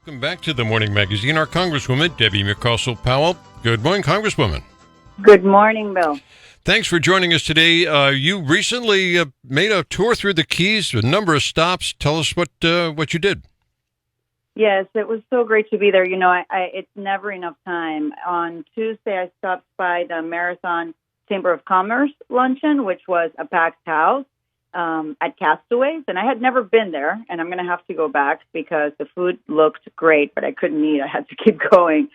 Welcome back to the Morning Magazine. Our Congresswoman, Debbie Mucarsel-Powell. Good morning, Congresswoman. Good morning, Bill. Thanks for joining us today. You recently made a tour through the Keys, a number of stops. Tell us what you did. Yes, it was so great to be there. You know, it's never enough time. On Tuesday, I stopped by the Marathon Chamber of Commerce luncheon, which was a packed house at Castaways, and I had never been there, and I'm going to have to go back because the food looked great, but I couldn't eat. I had to keep going.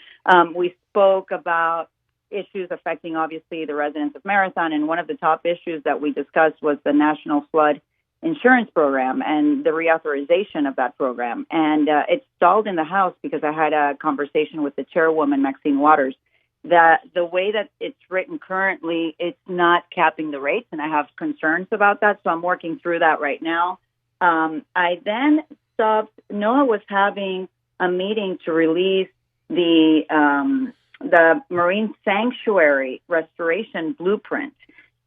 We spoke about issues affecting, obviously, the residents of Marathon, and one of the top issues that we discussed was the National Flood Insurance Program and the reauthorization of that program. And it stalled in the House because I had a conversation with the chairwoman, Maxine Waters, that the way that it's written currently, it's not capping the rates, and I have concerns about that, so I'm working through that right now. I then stopped. NOAA was having a meeting to release the Marine Sanctuary Restoration Blueprint.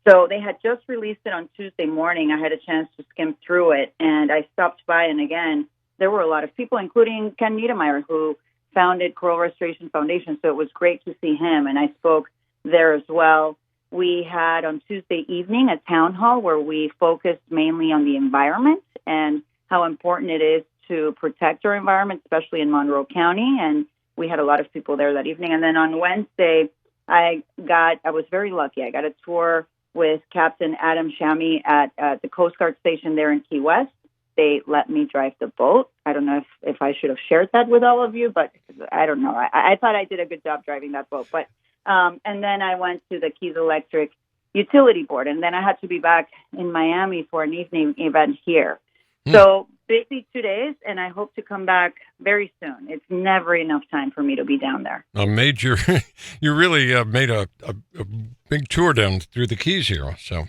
So they had just released it on Tuesday morning. I had a chance to skim through it, and I stopped by, and again, there were a lot of people, including Ken Niedermeyer, who founded Coral Restoration Foundation, so it was great to see him, and I spoke there as well. We had on Tuesday evening a town hall where we focused mainly on the environment and how important it is to protect our environment, especially in Monroe County, and we had a lot of people there that evening. And then on Wednesday, I was very lucky. I got a tour with Captain Adam Shami at the Coast Guard station there in Key West. They let me drive the boat. I don't know if I should have shared that with all of you, but I don't know. I thought I did a good job driving that boat. But and then I went to the Keys Electric Utility Board, and then I had to be back in Miami for an evening event here. So busy 2 days, and I hope to come back very soon. It's never enough time for me to be down there. You really made a big tour down through the Keys here. So,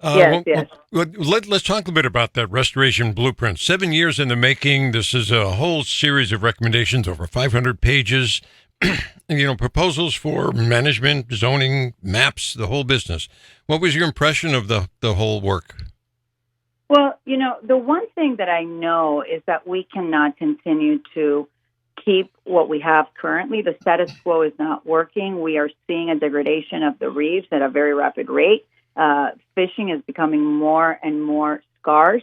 yes. Let's talk a bit about that restoration blueprint. 7 years in the making. This is a whole series of recommendations, over 500 pages. Proposals for management, zoning, maps, the whole business. What was your impression of the whole work? Well, the one thing that I know is that we cannot continue to keep what we have currently. The status quo is not working. We are seeing a degradation of the reefs at a very rapid rate. Fishing is becoming more and more scarce.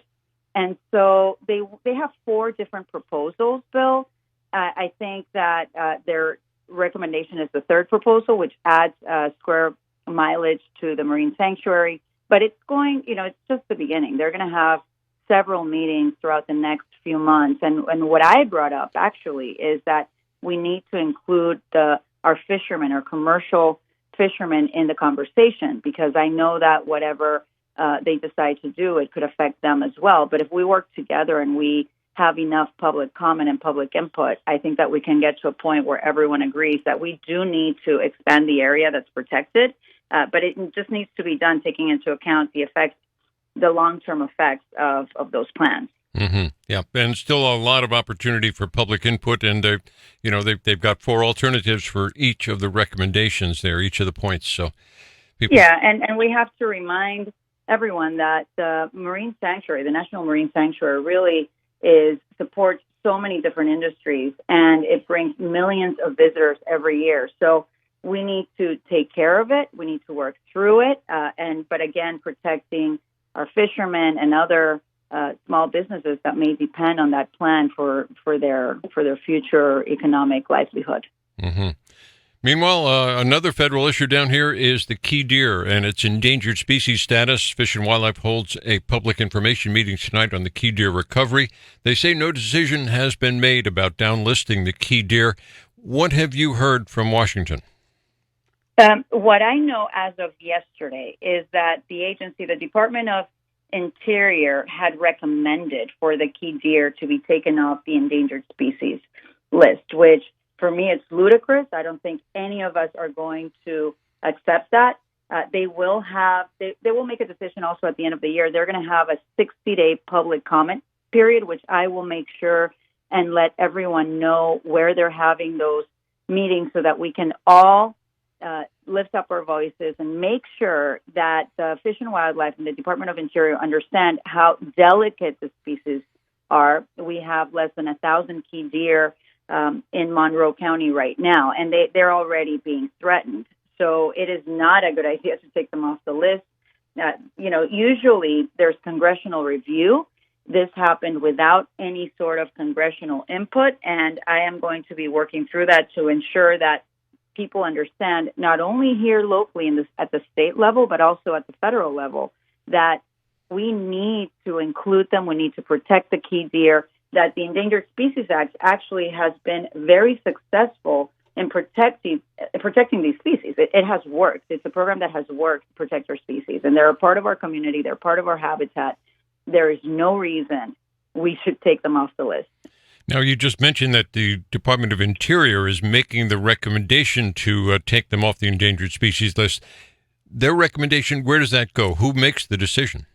And so they have 4 different proposals, Bill. I think that their recommendation is the 3rd proposal, which adds square mileage to the marine sanctuary. But it's going, it's just the beginning. They're going to have several meetings throughout the next few months. And what I brought up, actually, is that we need to include our fishermen, our commercial fishermen, in the conversation, because I know that whatever they decide to do, it could affect them as well. But if we work together and we have enough public comment and public input, I think that we can get to a point where everyone agrees that we do need to expand the area that's protected. But it just needs to be done taking into account the long-term effects of those plans. Mm-hmm. Yeah, and still a lot of opportunity for public input, and they've got 4 alternatives for each of the recommendations there, each of the points. So, and we have to remind everyone that the Marine Sanctuary, the National Marine Sanctuary, really supports so many different industries, and it brings millions of visitors every year. So we need to take care of it. We need to work through it, but again, protecting our fishermen and other small businesses that may depend on that plan for their future economic livelihood. Mm-hmm. Meanwhile, another federal issue down here is the key deer and its endangered species status. Fish and Wildlife holds a public information meeting tonight on the key deer recovery. They say no decision has been made about downlisting the key deer. What have you heard from Washington? What I know as of yesterday is that the agency, the Department of Interior, had recommended for the key deer to be taken off the endangered species list, which for me it's ludicrous. I don't think any of us are going to accept that. They will make a decision also at the end of the year. They're going to have a 60-day public comment period, which I will make sure and let everyone know where they're having those meetings so that we can all lift up our voices and make sure that Fish and Wildlife and the Department of Interior understand how delicate the species are. We have less than 1,000 key deer in Monroe County right now, and they're already being threatened. So it is not a good idea to take them off the list. Usually there's congressional review. This happened without any sort of congressional input, and I am going to be working through that to ensure that people understand, not only here locally at the state level, but also at the federal level, that we need to include them. We need to protect the key deer, that the Endangered Species Act actually has been very successful in protecting these species. It has worked. It's a program that has worked to protect our species, and they're a part of our community. They're part of our habitat. There is no reason we should take them off the list. Now, you just mentioned that the Department of Interior is making the recommendation to take them off the endangered species list. Their recommendation, where does that go? Who makes the decision?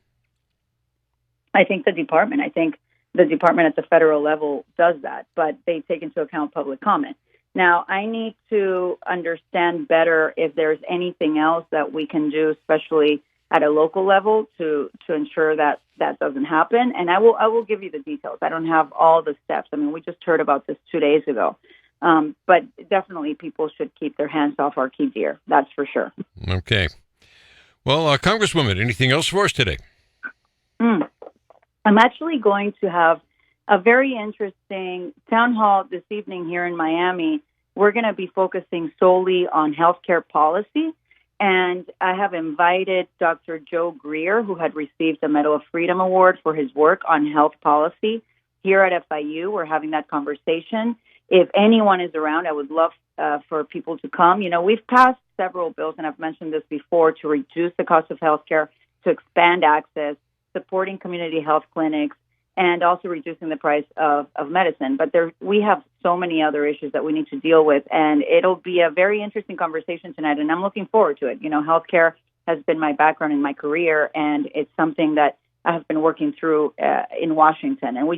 I think the department at the federal level does that, but they take into account public comment. Now, I need to understand better if there's anything else that we can do, especially at a local level, to ensure that that doesn't happen. And I will give you the details. I don't have all the steps. I mean, we just heard about this 2 days ago. But definitely people should keep their hands off our key deer. That's for sure. Okay. Well, Congresswoman, anything else for us today? I'm actually going to have a very interesting town hall this evening here in Miami. We're going to be focusing solely on healthcare policy. And I have invited Dr. Joe Greer, who had received the Medal of Freedom Award for his work on health policy here at FIU. We're having that conversation. If anyone is around, I would love for people to come. You know, we've passed several bills, and I've mentioned this before, to reduce the cost of healthcare, to expand access, supporting community health clinics, and also reducing the price of medicine. But we have so many other issues that we need to deal with, and it'll be a very interesting conversation tonight, and I'm looking forward to it. You know, healthcare has been my background in my career, and it's something that I have been working through in Washington. And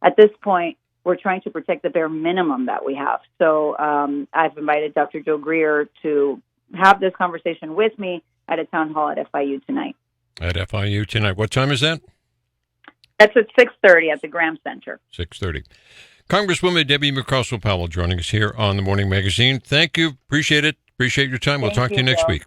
at this point, we're trying to protect the bare minimum that we have. So I've invited Dr. Joe Greer to have this conversation with me at a town hall at FIU tonight. At FIU tonight. What time is that? That's at 6:30 at the Graham Center. 6:30. Congresswoman Debbie Mucarsel-Powell joining us here on The Morning Magazine. Thank you. Appreciate it. Appreciate your time. We'll talk to you next week.